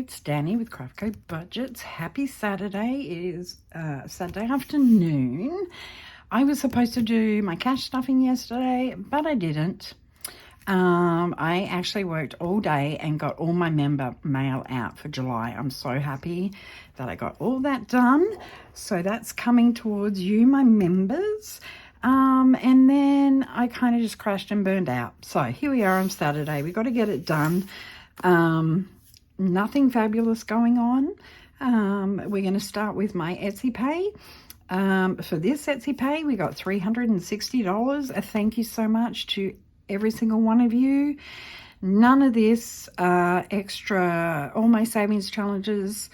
it's Danny with CraftCoBudgets. Happy Saturday. It is Saturday afternoon. I was supposed to do my cash stuffing yesterday, but I didn't. I actually worked all day and got all my member mail out for July. I'm so happy that I got all that done. So that's coming towards you, my members. And then I kind of just crashed and burned out. So here we are on Saturday. We got to get it done. Nothing fabulous going on. We're going to start with my Etsy pay. For this Etsy pay, we got $360. A thank you so much to every single one of you. None of this extra, all my savings challenges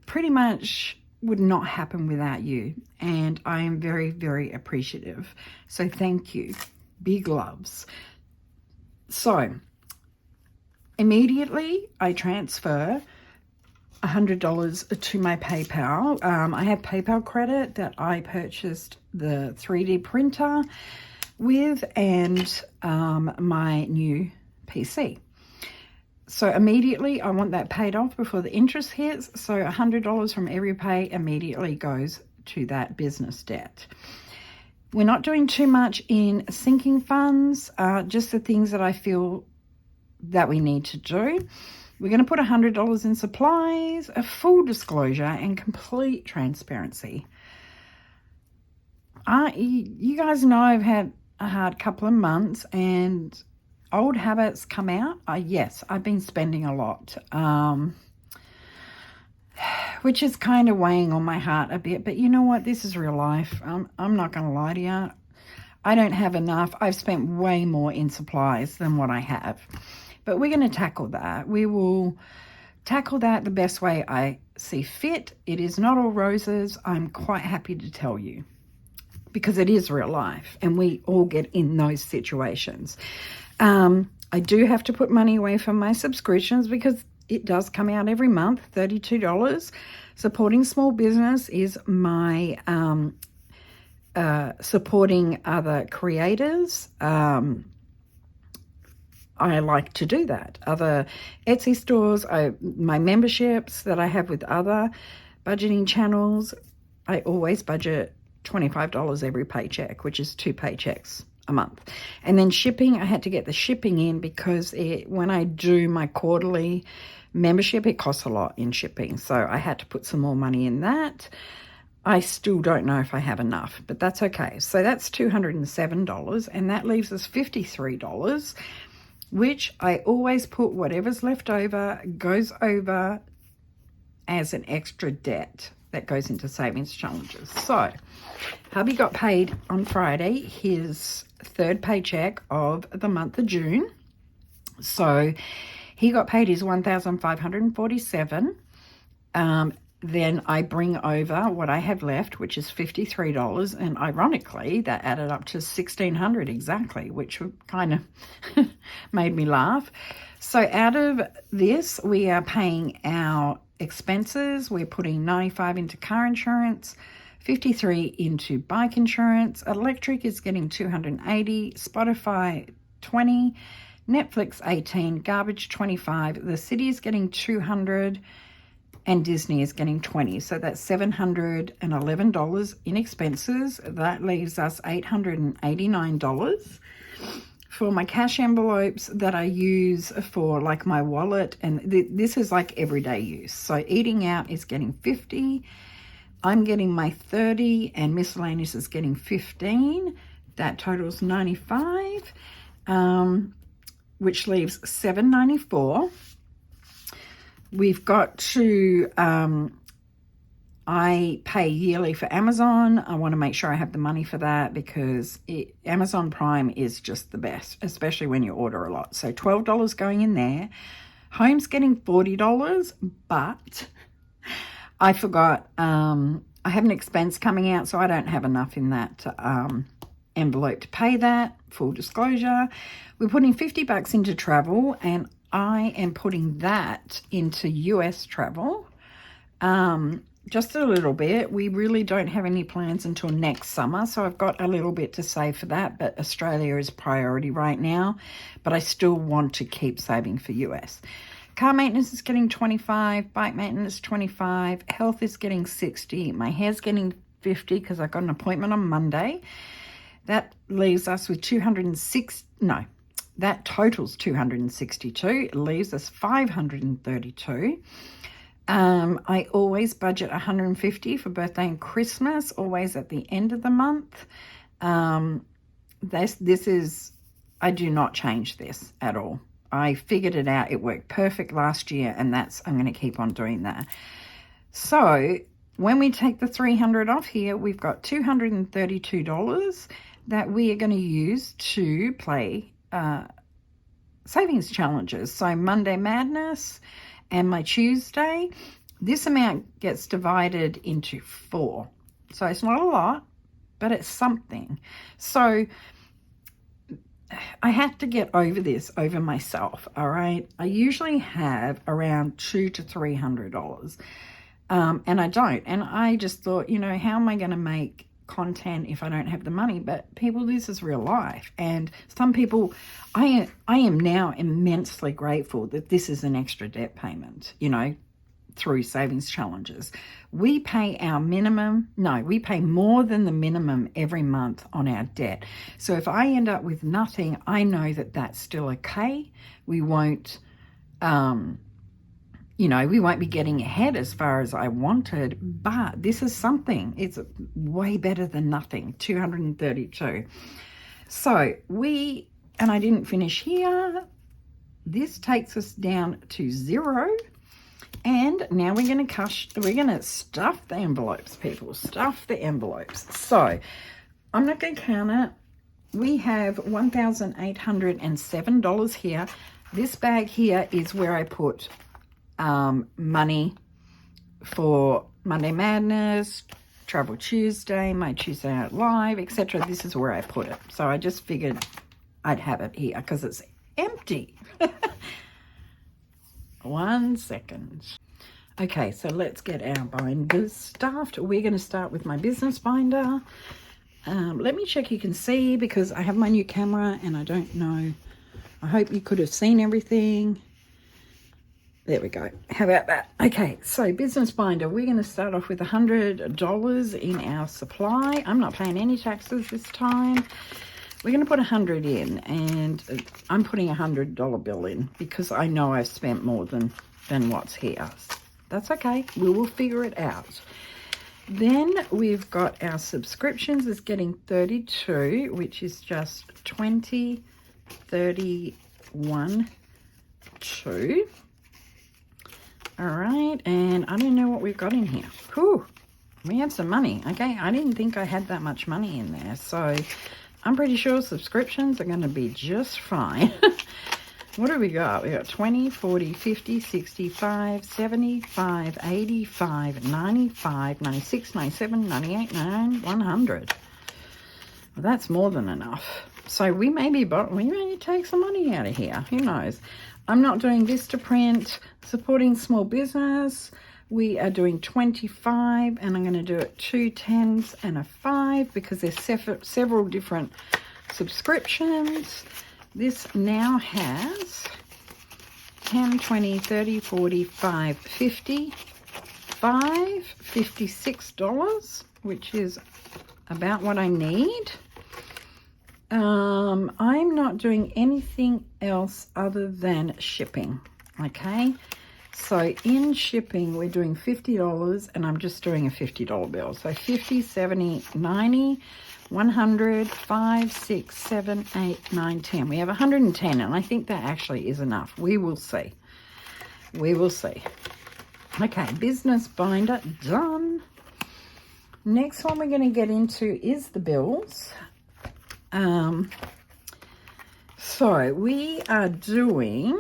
pretty much would not happen without you. And I am very, very appreciative. So thank you. Big loves. So immediately I transfer $100 to my PayPal. I have PayPal credit that I purchased the 3D printer with and my new PC. So immediately I want that paid off before the interest hits. So $100 from every pay immediately goes to that business debt. We're not doing too much in sinking funds, just the things that I feel that we need to do. We're going to put $100 in supplies, a full disclosure and complete transparency. You guys know I've had a hard couple of months and old habits come out. Yes, I've been spending a lot, which is kind of weighing on my heart a bit. But you know what? This is real life. I'm not going to lie to you. I don't have enough. I've spent way more in supplies than what I have. But we're going to tackle that. We will tackle that the best way I see fit. It is not all roses. I'm quite happy to tell you, because it is real life and we all get in those situations. I do have to put money away from my subscriptions because it does come out every month, $32. Supporting small business is my supporting other creators. I like to do that. Other Etsy stores, my memberships that I have with other budgeting channels, I always budget $25 every paycheck, which is 2 paychecks a month. And then shipping, I had to get the shipping in because when I do my quarterly membership, it costs a lot in shipping. So I had to put some more money in that. I still don't know if I have enough, but that's okay. So that's $207, and that leaves us $53, which I always put whatever's left over goes over as an extra debt that goes into savings challenges. So hubby got paid on Friday his third paycheck of the month of June. So he got paid his $1,547. Then I bring over what I have left, which is $53. And ironically, that added up to $1,600 exactly, which kind of made me laugh. So out of this, we are paying our expenses. We're putting $95 into car insurance, $53 into bike insurance. Electric is getting $280, Spotify $20, Netflix $18, garbage $25. The city is getting $200. And Disney is getting $20. So that's $711 in expenses. That leaves us $889 for my cash envelopes that I use for like my wallet. And this is like everyday use. So eating out is getting $50. I'm getting my $30 and miscellaneous is getting $15. That totals $95, which leaves $794. We've got to, I pay yearly for Amazon. I want to make sure I have the money for that because Amazon Prime is just the best, especially when you order a lot. So $12 going in there. Home's getting $40, but I forgot, I have an expense coming out, so I don't have enough in that envelope to pay that. Full disclosure. We're putting $50 into travel, and I am putting that into US travel, just a little bit. We really don't have any plans until next summer, so I've got a little bit to save for that, but Australia is priority right now, but I still want to keep saving for US. Car maintenance is getting 25, bike maintenance 25, health is getting 60, my hair's getting 50 because I got an appointment on Monday. That leaves us with 206, no, that totals 262. It leaves us 532. I always budget 150 for birthday and Christmas, always at the end of the month. This is, I do not change this at all. I figured it out. It worked perfect last year, and I'm going to keep on doing that. So when we take the $300 off here, we've got $232 that we are going to use to play savings challenges. So Monday Madness and my Tuesday, this amount gets divided into 4. So it's not a lot, but it's something. So I have to get over myself, all right? I usually have around $200 to $300, and I don't. And I just thought, how am I going to make content if I don't have the money? But people, this is real life. And some people, I am now immensely grateful that this is an extra debt payment, through savings challenges. We pay we pay more than the minimum every month on our debt. So if I end up with nothing, I know that that's still okay. We won't, we won't be getting ahead as far as I wanted, but this is something. It's way better than nothing, 232. So and I didn't finish here. This takes us down to 0. And now we're going to stuff the envelopes, people. Stuff the envelopes. So I'm not going to count it. We have $1,807 here. This bag here is where I put money for Monday Madness, Travel Tuesday, my Tuesday Night Live, etc. This is where I put it. So I just figured I'd have it here because it's empty. 1 second. Okay, so let's get our binders stuffed. We're going to start with my business binder. Let me check you can see, because I have my new camera and I don't know. I hope you could have seen everything. There we go. How about that? Okay, so business binder. We're going to start off with $100 in our supply. I'm not paying any taxes this time. We're going to put 100 in, and I'm putting a $100 bill in because I know I've spent more than what's here. That's okay. We will figure it out. Then we've got our subscriptions is getting 32, which is just 20, 31, 2. All right, and I don't know what we've got in here. Whew, we have some money. Okay, I didn't think I had that much money in there, so I'm pretty sure subscriptions are going to be just fine. What do we got? We got 20, 40, 50, 65, 75, 85, 95, 96, 97, 98, 99, 100. Well, that's more than enough. So we may take some money out of here. Who knows? I'm not doing Vistaprint, supporting small business. We are doing 25, and I'm going to do it 2 10s and a 5 because there's several different subscriptions. This now has 10, 20, 30, 40, 5, 50, 5, $56, which is about what I need. I'm not doing anything else other than shipping, okay? So in shipping, we're doing $50, and I'm just doing a $50 bill. So 50, 70, 90, 100, 5, 6, 7, 8, 9, 10. We have 110, and I think that actually is enough. We will see. We will see. Okay, business binder done. Next one we're going to get into is the bills. So we are doing,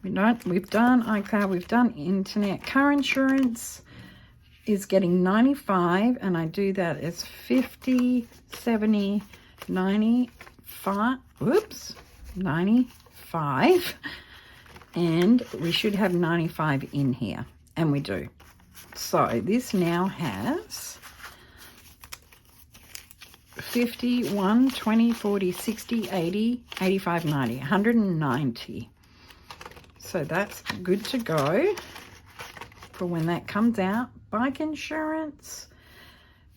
we've done iCloud, we've done internet. Car insurance is getting 95, and I do that as 50, 70, 95, 95, and we should have 95 in here, and we do. So this now has 50, 1, 20, 40, 60, 80, 85, 90, 190. So that's good to go for when that comes out. Bike insurance.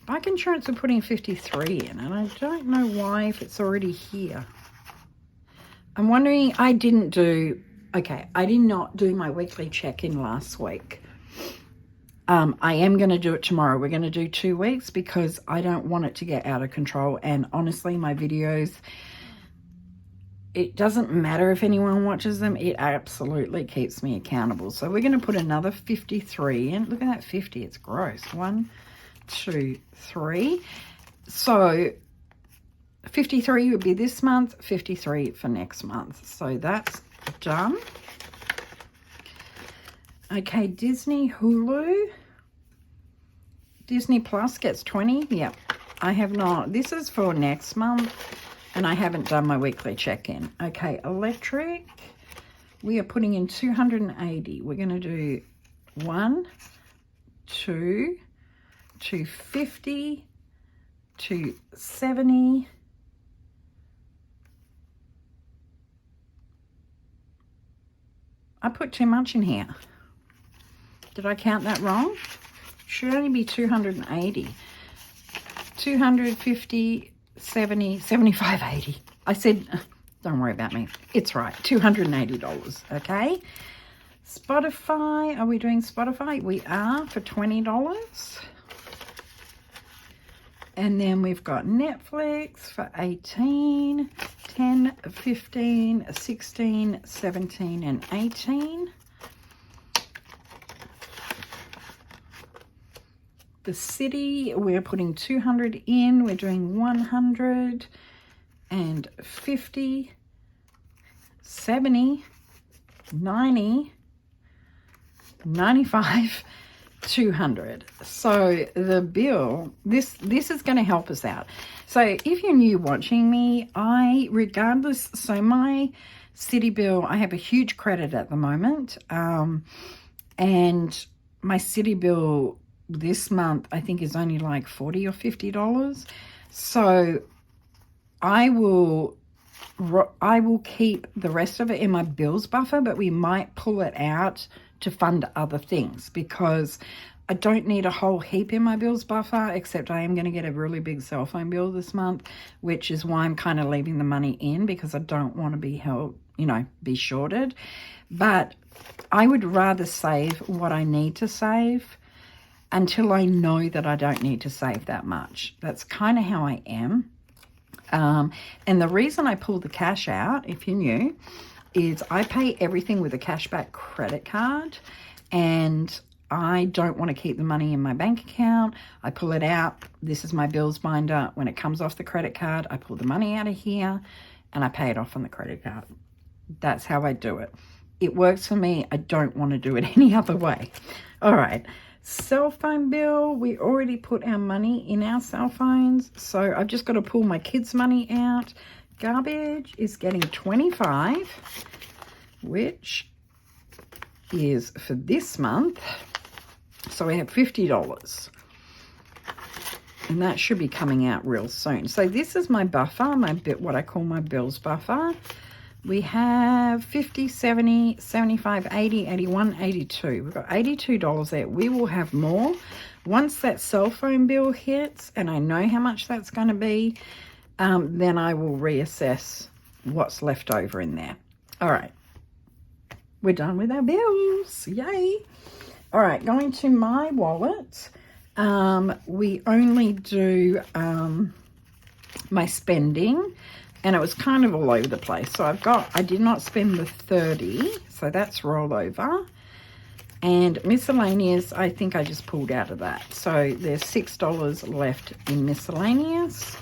Bike insurance, we're putting 53 in, and I don't know why if it's already here. I'm wondering, I did not do my weekly check-in last week. I am going to do it tomorrow. We're going to do 2 weeks because I don't want it to get out of control. And honestly, my videos, it doesn't matter if anyone watches them. It absolutely keeps me accountable. So we're going to put another 53 in. Look at that 50. It's gross. 1, 2, 3. So 53 would be this month, 53 for next month. So that's done. Okay, Disney, Hulu. Disney Plus gets 20. Yep, I have not. This is for next month, and I haven't done my weekly check-in. Okay, electric. We are putting in 280. We're going to do 1, 2, 250, 270. I put too much in here. Did I count that wrong? Should only be 280. 250, 70, 75, 80. I said, don't worry about me. It's right. $280, okay? Spotify. Are we doing Spotify? We are for $20. And then we've got Netflix for 18, 10, 15, 16, 17, and 18. The city, we're putting 200 in. We're doing 100 and 50, 70, 90, 95, 200. So the bill, this is going to help us out. So if you're new watching me, so my city bill, I have a huge credit at the moment, and my city bill this month I think is only like $40 or $50. So I will keep the rest of it in my bills buffer, but we might pull it out to fund other things because I don't need a whole heap in my bills buffer, except I am going to get a really big cell phone bill this month, which is why I'm kind of leaving the money in, because I don't want to be held, be shorted. But I would rather save what I need to save until I know that I don't need to save that much. That's kind of how I am. And the reason I pulled the cash out, if you're new, is I pay everything with a cashback credit card, and I don't want to keep the money in my bank account. I pull it out. This is my bills binder. When it comes off the credit card, I pull the money out of here and I pay it off on the credit card. That's how I do it. It works for me. I don't want to do it any other way. All right. Cell phone bill, we already put our money in our cell phones, so I've just got to pull my kids' money out. Garbage is getting 25, which is for this month, so we have $50, and that should be coming out real soon. So this is my buffer, what I call my bills buffer. We have 50, 70, 75, 80, 81, 82. We've got $82 there. We will have more. Once that cell phone bill hits and I know how much that's going to be, then I will reassess what's left over in there. All right. We're done with our bills. Yay. All right. Going to my wallet. We only do my spending. And it was kind of all over the place. So I did not spend the 30, so that's rollover. And miscellaneous, I think I just pulled out of that. So there's $6 left in miscellaneous.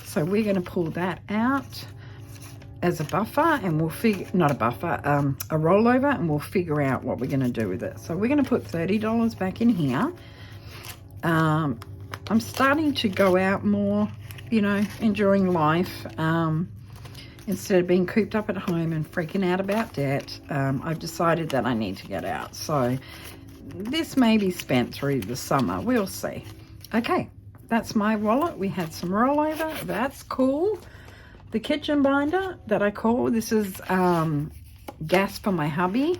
So we're going to pull that out as a buffer, and we'll not a buffer, a rollover, and we'll figure out what we're going to do with it. So we're going to put $30 back in here. I'm starting to go out more, enjoying life, instead of being cooped up at home and freaking out about debt. I've decided that I need to get out. So this may be spent through the summer. We'll see. Okay, that's my wallet. We had some rollover. That's cool. The kitchen binder that I call, this is gas for my hubby,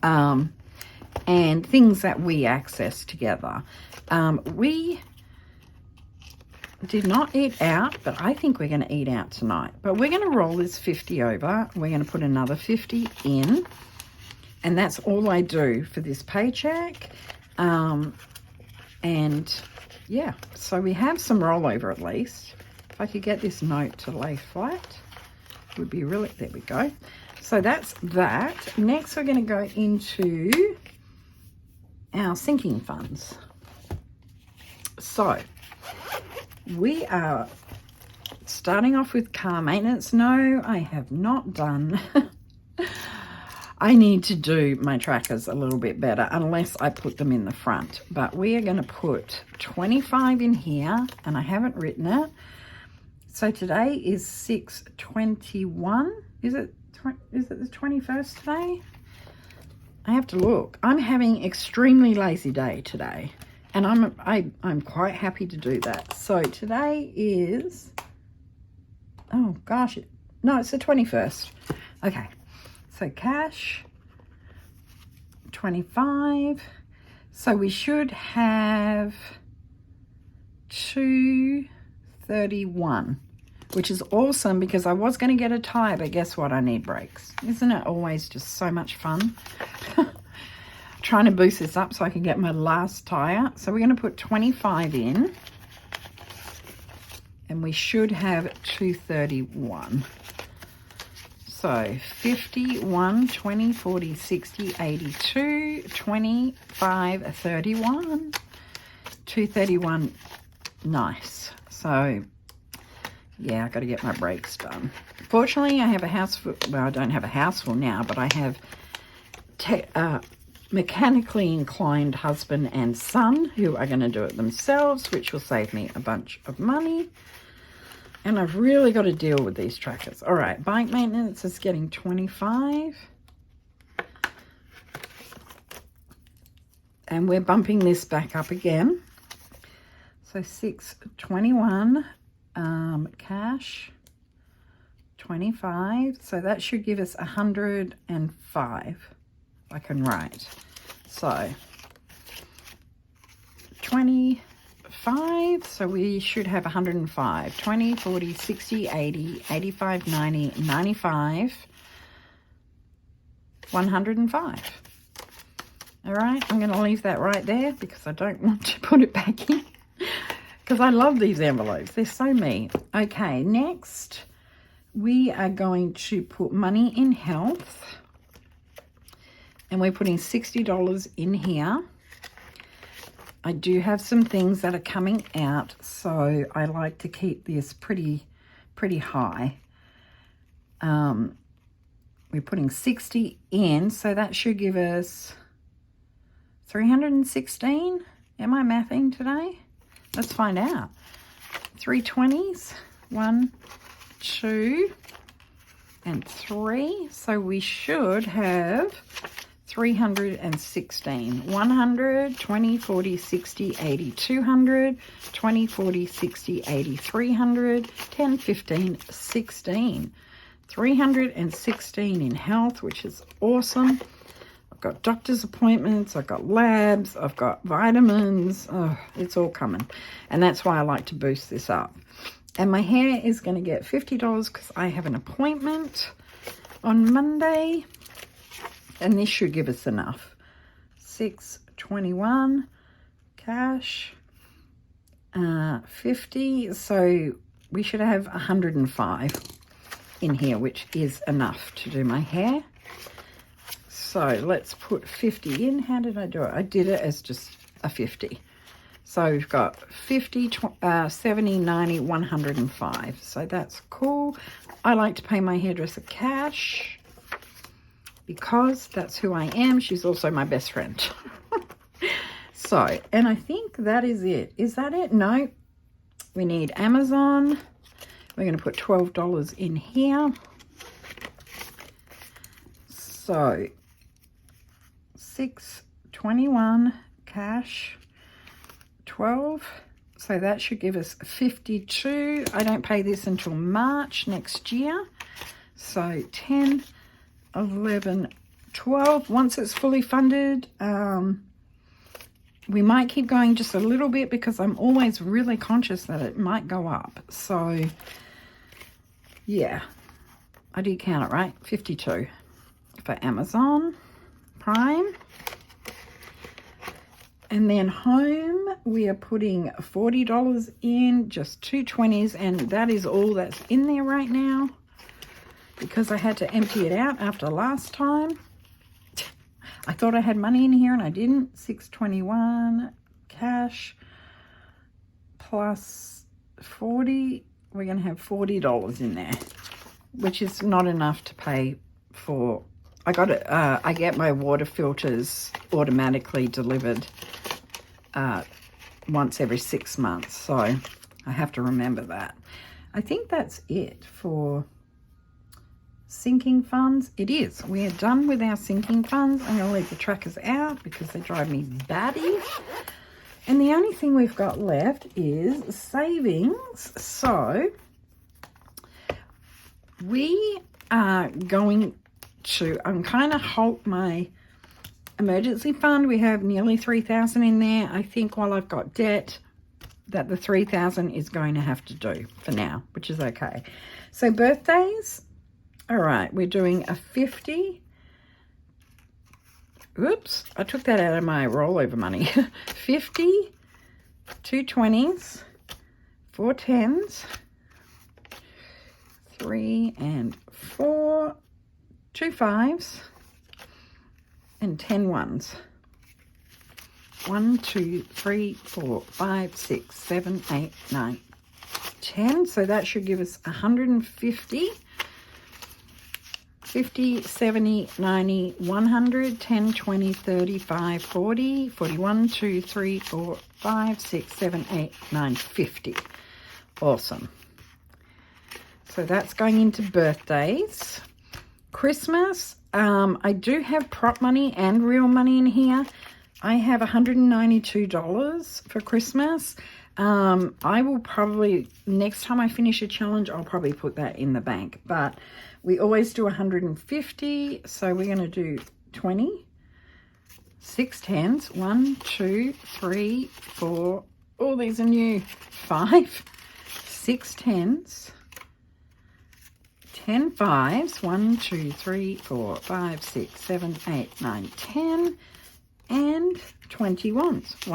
and things that we access together. We did not eat out, but I think we're going to eat out tonight. But we're going to roll this 50 over. We're going to put another 50 in. And that's all I do for this paycheck. And yeah, so we have some rollover at least. If I could get this note to lay flat, would be really, there we go. So that's that. Next, we're going to go into our sinking funds. So we are starting off with car maintenance. No, I have not done. I need to do my trackers a little bit better unless I put them in the front. But we are going to put 25 in here, and I haven't written it. So today is 6/21. Is it the 21st today? I have to look. I'm having extremely lazy day today, and I'm quite happy to do that. So today is, oh gosh, no, it's the 21st. Okay. So cash, 25. So we should have 231, which is awesome because I was going to get a tire, but guess what? I need brakes. Isn't it always just so much fun? Trying to boost this up so I can get my last tire. So we're going to put 25 in, and we should have 231. So 50, 1, 20, 40, 60, 82, 25, 31, 231. Nice. So yeah, I got to get my brakes done. Fortunately, I have a house full. Well, I don't have a house full now, but I have mechanically inclined husband and son who are going to do it themselves, which will save me a bunch of money. And I've really got to deal with these trackers. All right, bike maintenance is getting 25. And we're bumping this back up again. So 621, cash, 25. So that should give us 105. I can write. So 25. So we should have 105. 20, 40, 60, 80, 85, 90, 95, 105. All right, I'm going to leave that right there because I don't want to put it back in because I love these envelopes. They're so me. Okay, next we are going to put money in health, and we're putting $60 in here. I do have some things that are coming out, so I like to keep this pretty high. We're putting 60 in, so that should give us 316. Am I mathing today? Let's find out. 320s, 1, 2, and 3. So we should have 316. 100, 20, 40, 60, 80, 200, 20, 40, 60, 80, 300, 10, 15, 16. 316 in health, which is awesome. I've got doctor's appointments, I've got labs, I've got vitamins. Oh, it's all coming. And that's why I like to boost this up. And my hair is going to get $50 because I have an appointment on Monday. And this should give us enough. 621 cash, 50. So we should have 105 in here, which is enough to do my hair. So let's put 50 in. How did I do it? I did it as just a 50. So we've got 50, 70, 90, 105. So that's cool. I like to pay my hairdresser cash because that's who I am. She's also my best friend. So, and I think that is it. Is that it? No. We need Amazon. We're going to put $12 in here. So, 621 cash, 12. So that should give us 52. I don't pay this until March next year. So 10, 11, 12. Once it's fully funded, we might keep going just a little bit because I'm always really conscious that it might go up. So, yeah, I did count it, right? 52 for Amazon Prime. And then home, we are putting $40 in, just 2 20s, and that is all that's in there right now because I had to empty it out after last time. I thought I had money in here and I didn't. 621 cash plus 40. We're going to have $40 in there, which is not enough to pay for. I got it. I get my water filters automatically delivered once every 6 months, so I have to remember that. I think that's it for sinking funds. It is. We are done with our sinking funds. I'm going to leave the trackers out because they drive me batty. And the only thing we've got left is savings. So we are going to, I'm kind of halt my emergency fund. We have nearly 3,000 in there. I think while I've got debt, that the 3,000 is going to have to do for now, which is okay. So birthdays. All right, we're doing a 50. Oops, I took that out of my rollover money. 50, 2 20s, 4 10s, 3 and 4, 2 5s, and 10 1s. 1, 2, 3, 4, 5, 6, 7, 8, 9, 10. So that should give us 150. 50, 70, 90, 100, 10, 20, 35, 40, 41, 2, 3, 4, 5, 6, 7, 8, 9, 50. Awesome. So that's going into birthdays. Christmas, I do have prop money and real money in here. I have $192 for Christmas. I will probably, next time I finish a challenge, I'll probably put that in the bank. But we always do 150, so we're going to do 20, 6 10s, 1, 2, 3, 4, oh, these are new, 5, 6 10s, 10 5s, 1, 2, 3, 4, 5, 6, 7, 8, 9, 10, and 21s.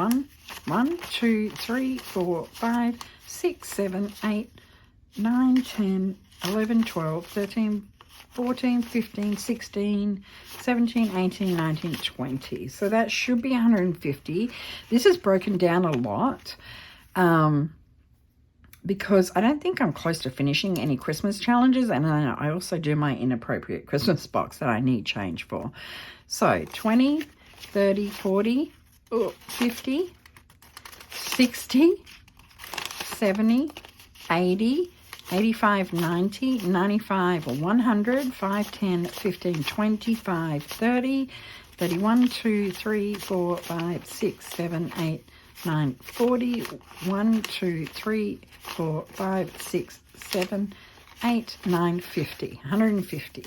1, 2, 3, 4, 5, 6, 7, 8, 9, 10, 11, 12, 13, 14, 15, 16, 17, 18, 19, 20. So that should be 150. This is broken down a lot because I don't think I'm close to finishing any Christmas challenges, and I also do my inappropriate Christmas box that I need change for. So 20, 30, 40, 50, 60, 70, 80, 85, 90, 95, 100, 5, 10, 15, 25, 30, 31, 2, 3, 4, 5, 6, 7, 8, 9, 40, 1, 2, 3, 4, 5, 6, 7, 8, 9, 50, 150.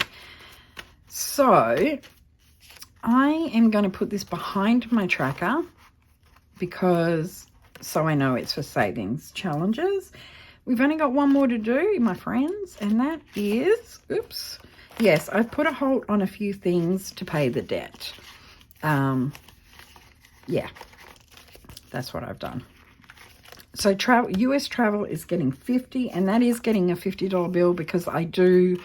So I am going to put this behind my tracker because so I know it's for savings challenges. We've only got one more to do, my friends, and that is, oops, yes, I've put a halt on a few things to pay the debt. Yeah, that's what I've done. So US travel is getting 50, and that is getting a $50 bill because I do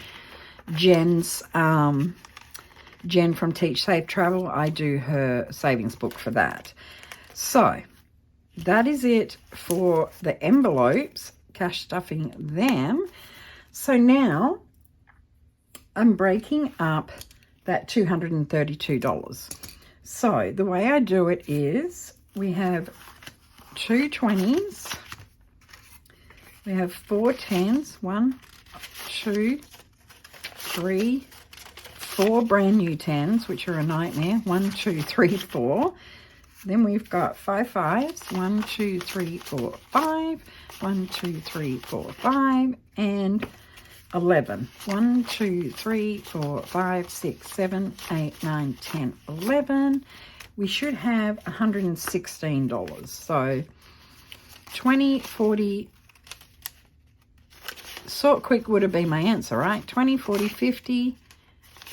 Jen's, Jen from Teach Safe Travel, I do her savings book for that. So that is it for the envelopes. Cash stuffing them. So now I'm breaking up that $232. So the way I do it is we have 2 20s, we have 4 10s, 1, 2, 3, 4 brand new 10s, which are a nightmare, 1, 2, 3, 4. Then we've got 5 5s, 1, 2, 3, 4, 5, 1, 2, 3, 4, 5, and 11. 1, 2, 3, 4, 5, 6, 7, 8, 9, 10, 11. We should have $116. So 20, 40, sort quick would have been my answer, right? 20, 40, 50,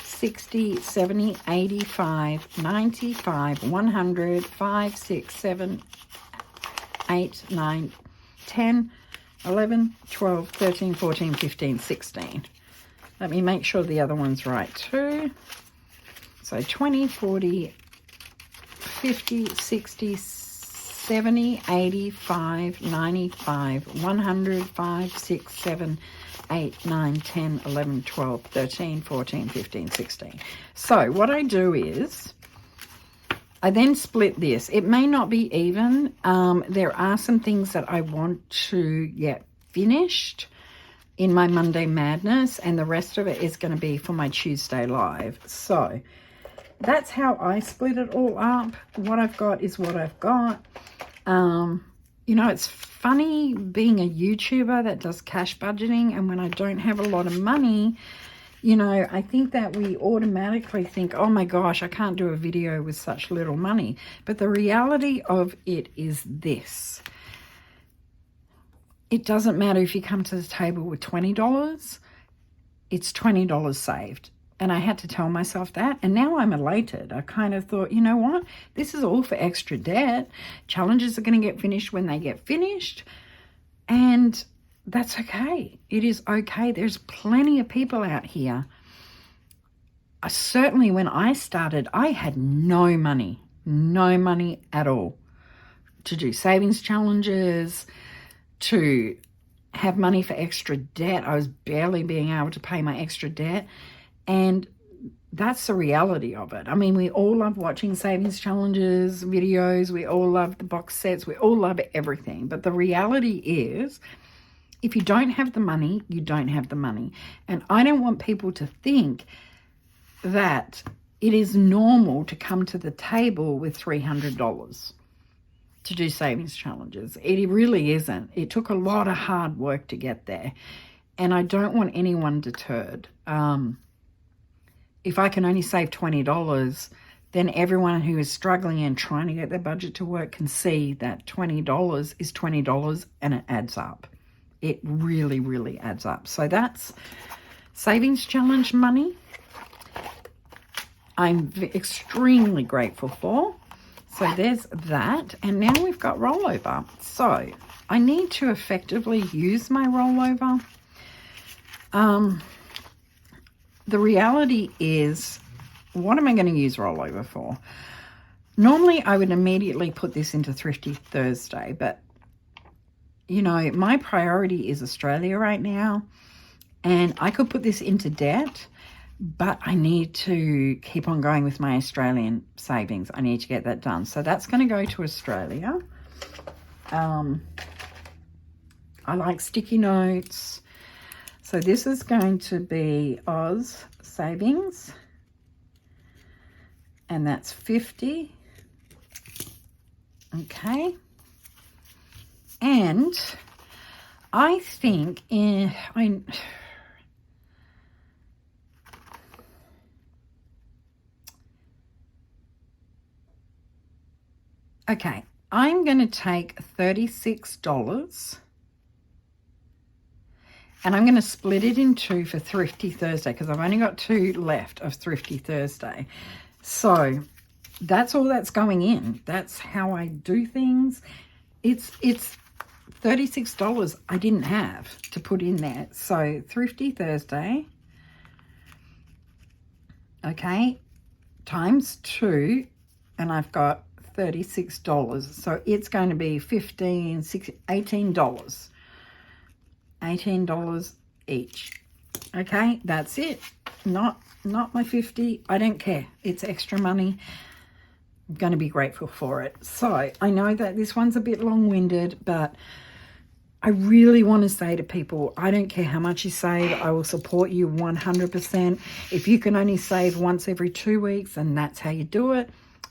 60, 70, 85, 95, 100, 5, 6, 7, 8, 9, 10, 11, 12, 13, 14, 15, 16. Let me make sure the other one's right too. So 20, 40, 50, 60, 70, 85, 95, 100, 5, 6, 7, 8, 9, 10, 11, 12, 13, 14, 15, 16. So what I do is I then split this. It may not be even. There are some things that I want to get finished in my Monday Madness, and the rest of it is going to be for my Tuesday Live. So that's how I split it all up. What I've got is what I've got. You know, it's funny being a YouTuber that does cash budgeting, and when I don't have a lot of money, you know, I think that we automatically think, oh my gosh, I can't do a video with such little money. But the reality of it is this. It doesn't matter if you come to the table with $20, it's $20 saved. And I had to tell myself that. And now I'm elated. I kind of thought, you know what? This is all for extra debt. Challenges are going to get finished when they get finished. And that's okay. It is okay. There's plenty of people out here. Certainly when I started, I had no money at all to do savings challenges, to have money for extra debt. I was barely being able to pay my extra debt. And that's the reality of it. I mean, we all love watching savings challenges, videos. We all love the box sets. We all love everything. But the reality is, if you don't have the money, you don't have the money. And I don't want people to think that it is normal to come to the table with $300 to do savings challenges. It really isn't. It took a lot of hard work to get there. And I don't want anyone deterred. If I can only save $20, then everyone who is struggling and trying to get their budget to work can see that $20 is $20 and it adds up. It really, really adds up. So that's savings challenge money. I'm extremely grateful for. So there's that. And now we've got rollover. So I need to effectively use my rollover. The reality is, what am I going to use rollover for? Normally, I would immediately put this into Thrifty Thursday, but, you know, my priority is Australia right now, and I could put this into debt, but I need to keep on going with my Australian savings. I need to get that done. So that's going to go to Australia. I like sticky notes. So this is going to be Oz savings, and that's 50. Okay. And I think okay, I'm going to take $36. And I'm going to split it in two for Thrifty Thursday because I've only got 2 left of Thrifty Thursday. So that's all that's going in. That's how I do things. It's $36 I didn't have to put in there. So Thrifty Thursday, okay, times 2, and I've got $36. So it's going to be $18. $18 each. Okay, that's it. Not my 50. I don't care. It's extra money. I'm going to be grateful for it. So I know that this one's a bit long-winded, but I really want to say to people, I don't care how much you save. I will support you 100%. If you can only save once every 2 weeks and that's how you do it,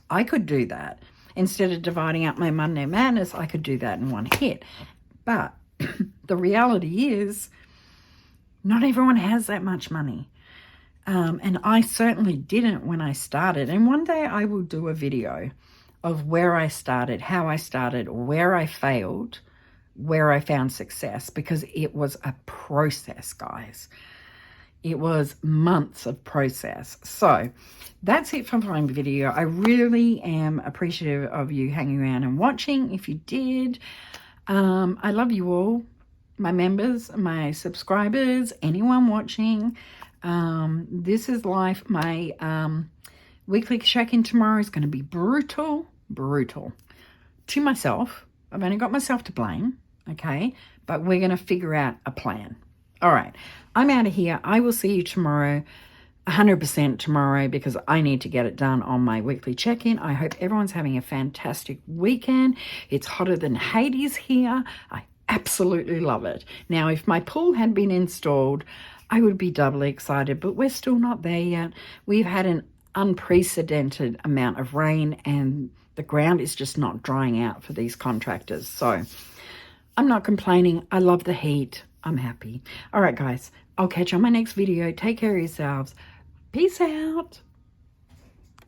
I could do that. Instead of dividing up my Monday Madness, I could do that in one hit. But the reality is, Not everyone has that much money. And I certainly didn't when I started. And one day I will do a video of where I started, how I started, where I failed, where I found success, because it was a process, guys. It was months of process. So that's it for my video. I really am appreciative of you hanging around and watching. If you did, I love you all, my members, my subscribers, anyone watching. This is life. My weekly check-in tomorrow is going to be brutal to myself. I've only got myself to blame, okay? But we're going to figure out a plan. All right, I'm out of here. I will see you tomorrow, 100% tomorrow, because I need to get it done on my weekly check-in. I hope everyone's having a fantastic weekend. It's hotter than Hades here. I absolutely love it. Now, if my pool had been installed, I would be doubly excited, but we're still not there yet. We've had an unprecedented amount of rain, and the ground is just not drying out for these contractors. So I'm not complaining. I love the heat. I'm happy. All right, guys, I'll catch you on my next video. Take care of yourselves. Peace out.